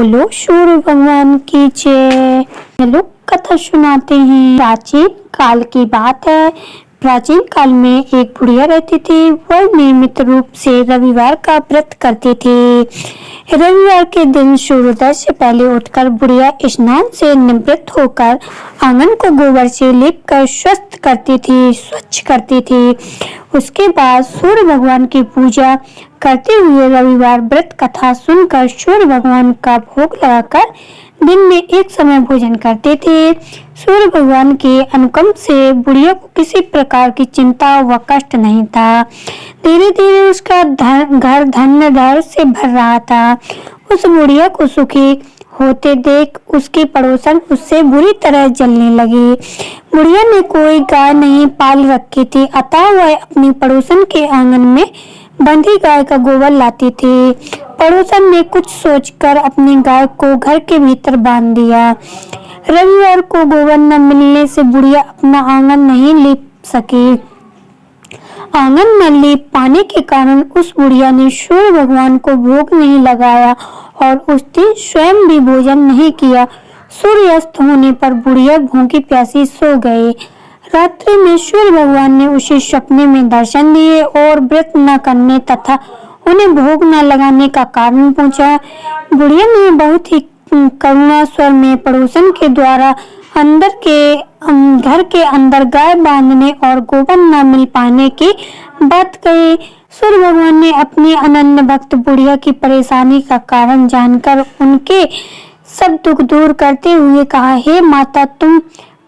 बोलो सूर्य भगवान की जय। चलो कथा सुनाते हैं। प्राचीन काल की बात है। प्राचीन काल में एक बुढ़िया रहती थी। वह नियमित रूप से रविवार का व्रत करती थी। रविवार के दिन सूर्योदय से पहले उठकर बुढ़िया स्नान से निवृत्त होकर आंगन को गोबर से लीपकर स्वच्छ करती थी। उसके बाद सूर्य भगवान की पूजा करते हुए रविवार व्रत कथा सुनकर सूर्य भगवान का भोग लगाकर दिन में एक समय भोजन करते थे। सूर्य भगवान के अनुकंप से बुढ़िया को किसी प्रकार की चिंता व कष्ट नहीं था। धीरे धीरे उसका घर धन से भर रहा था। उस बुढ़िया को सुखी होते देख उसकी पड़ोसन उससे बुरी तरह जलने लगी। बुढ़िया ने कोई गाय नहीं पाल रखी थी, अतः वह अपनी पड़ोसन के आंगन में बंधी गाय का गोबर लाती थी। पड़ोसन ने कुछ सोचकर अपनी गाय को घर के भीतर बांध दिया। रविवार को गोबर न मिलने से बुढ़िया अपना आंगन नहीं लीप सकी। आंगन न लीप पाने के कारण उस बुढ़िया ने सूर्य भगवान को भोग नहीं लगाया और उस दिन स्वयं भी भोजन नहीं किया। सूर्यास्त होने पर बुढ़िया भूखी प्यासी सो गई। रात्रि में सूर्य भगवान ने उसे सपने में दर्शन दिए और व्रत न करने तथा उन्हें भोग न लगाने का कारण पूछा। बुढ़िया ने बहुत ही करुणा स्वर में पड़ोसन के द्वारा घर के अंदर गाय बांधने और गोबर न मिल पाने की बात कही। सूर्य भगवान ने अपनी अनन्य भक्त बुढ़िया की परेशानी का कारण जानकर उनके सब दुख दूर करते हुए कहा, हे माता, तुम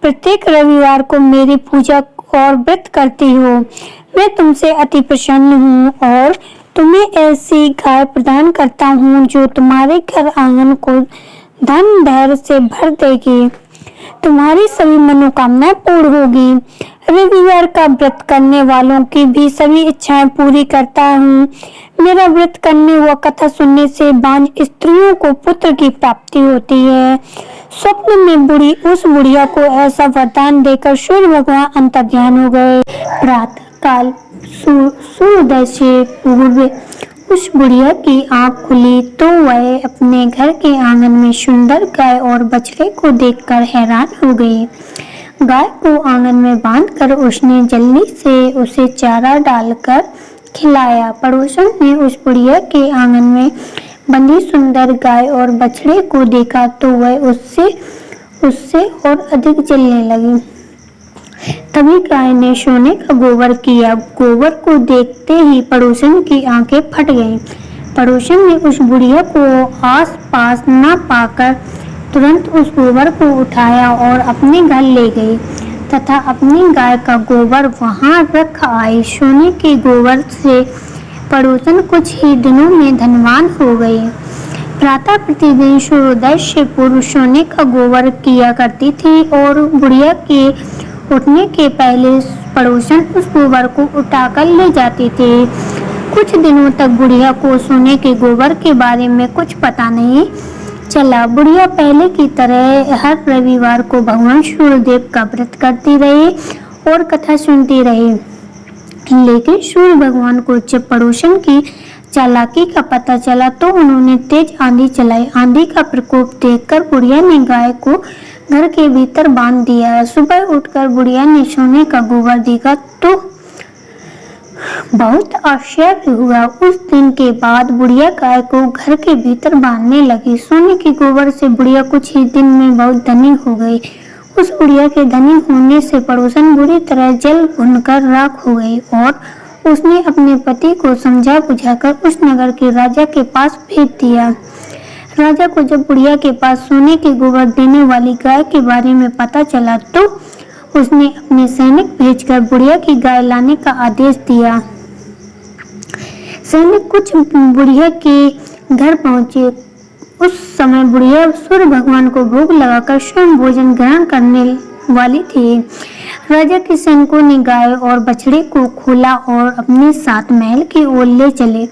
प्रत्येक रविवार को मेरी पूजा और व्रत करती हो। मैं तुमसे अति प्रसन्न हूँ और तुम्हें ऐसी गाय प्रदान करता हूँ जो तुम्हारे घर आंगन को धन धैर्य से भर देगी। तुम्हारी सभी मनोकामनाएं पूर्ण होगी। रविवार का व्रत करने वालों की भी सभी इच्छाएं पूरी करता हूँ। मेरा व्रत करने व कथा सुनने से बांझ स्त्रियों को पुत्र की प्राप्ति होती है। स्वप्न में उस बुढ़िया को ऐसा वरदान देकर सूर्य भगवान अंतर्ध्यान हो गए। प्रातः काल सूर्योदय से पूर्व उस बुढ़िया की आंख खुली तो वह अपने घर के आंगन में सुंदर गाय और बछड़े को देखकर हैरान हो गई। गाय को आंगन में बांधकर उसने जल्दी से उसे चारा डालकर खिलाया। पड़ोसन ने उस बुढ़िया के आंगन में बंधी सुंदर गाय और बछड़े को देखा तो वह उससे और अधिक जलने लगी। तभी गाय ने सोने का गोबर किया। गोबर को देखते ही पड़ोसन की आंखें फट गईं। पड़ोसन ने उस बुढ़िया को आस पास न पाकर तुरंत उस गोबर को उठाया और अपने घर ले गई तथा अपनी गाय का गोबर वहां रख आई। सोने के गोबर से पड़ोसन कुछ ही दिनों में धनवान हो गई। प्रातः प्रतिदिन सूर्योदय से पूर्व सोने का गोबर किया करती थी और बुढ़िया के उठने के पहले पड़ोसन उस गोबर को उठाकर ले जाती थी। कुछ दिनों तक बुढ़िया को सोने के गोबर के बारे में कुछ पता नहीं चला। बुढ़िया पहले की तरह हर रविवार को भगवान सूर्यदेव का व्रत करती रही और कथा सुनती रही। लेकिन सूर्य भगवान को जब पड़ोसन की चालाकी का पता चला तो उन्होंने तेज आंधी चलाई। आंधी का प्रकोप देखकर बुढ़िया ने गाय को घर के भीतर बांध दिया। सुबह उठकर बुढ़िया ने सोने का गोबर देखा तो बहुत आश्चर्य हुआ। उस दिन के बाद बुढ़िया गाय को घर के भीतर बांधने लगी। सोने के गोबर से बुढ़िया कुछ ही दिन में बहुत धनी हो गई। उस बुढ़िया के धनी होने से पड़ोसन बुरी तरह जल भुनकर राख हो गई और उसने अपने पति को समझा बुझाकर उस नगर के राजा के पास भेज दिया। राजा को जब बुढ़िया के पास सोने के गोबर देने वाली गाय के बारे में पता चला तो उसने अपने सैनिक भेजकर बुढ़िया की गाय लाने का आदेश दिया। सैनिक कुछ बुढ़िया के घर पहुंचे। उस समय बुढ़िया सूर्य भगवान को भोग लगाकर स्वयं भोजन ग्रहण करने वाली थी। राजा के सैनिकों ने गाय और बछड़े को खोला और अपने साथ महल की ओर ले चले।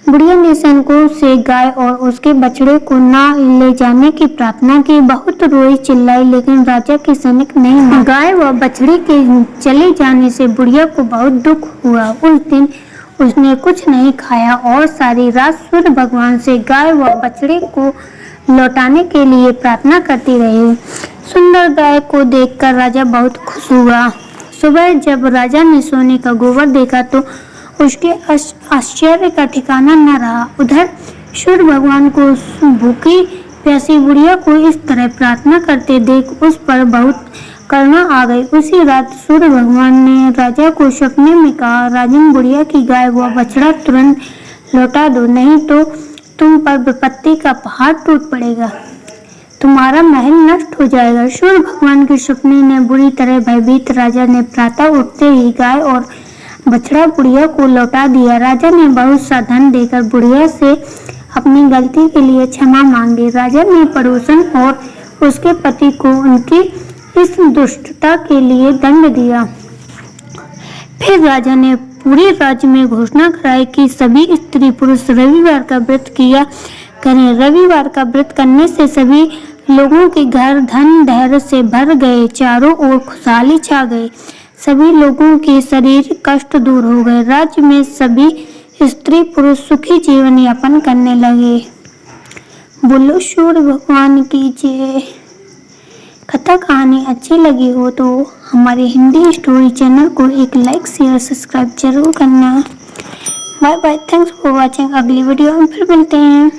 बुढ़िया ने सैनिकों से गाय और उसके बछड़े को न ले जाने की प्रार्थना की। बहुत रोई चिल्लाई लेकिन राजा के सैनिक नहीं माने। गाय व बछड़े के चले जाने से बुढ़िया को बहुत दुख हुआ। उस दिन उसने कुछ नहीं खाया और सारी रात सूर्य भगवान से गाय व बछड़े को लौटाने के लिए प्रार्थना करती रही। सुंदर गाय को देखकर राजा बहुत खुश हुआ। सुबह जब राजा ने सोने का गोबर देखा तो उसके आश्चर्य का ठिकाना न रहा। उधर सूर्य भगवान को भूखी प्यासी बुढ़िया को इस तरह प्रार्थना करते देख उस पर बहुत करुणा आ गई। उसी रात सूर्य भगवान ने राजा को सपने में कहा, राजन, बुढ़िया की गाय व बछड़ा तुरंत लौटा दो, नहीं तो तुम पर विपत्ति का पहाड़ टूट पड़ेगा, तुम्हारा महल नष्ट हो जाएगा। सूर्य भगवान के सपने ने बुरी तरह भयभीत राजा ने प्रातः उठते ही गाय और बछड़ा बुढ़िया को लौटा दिया। राजा ने बहुत सा धन देकर बुढ़िया से अपनी गलती के लिए क्षमा मांगी। राजा ने पड़ोसन और उसके पति को उनकी इस दुष्टता के लिए दंड दिया। फिर राजा ने पूरे राज्य में घोषणा कराई कि सभी स्त्री पुरुष रविवार का व्रत किया करें। रविवार का व्रत करने से सभी लोगों के घर धन धैर्य से भर गए, चारों ओर खुशहाली छा गई, सभी लोगों के शरीर कष्ट दूर हो गए। राज्य में सभी स्त्री पुरुष सुखी जीवन यापन करने लगे। बोलो सूर्य भगवान की जय। कथा कहानी अच्छी लगी हो तो हमारे हिंदी स्टोरी चैनल को एक लाइक शेयर सब्सक्राइब जरूर करना। Bye bye, thanks for watching. अगली वीडियो में फिर मिलते हैं।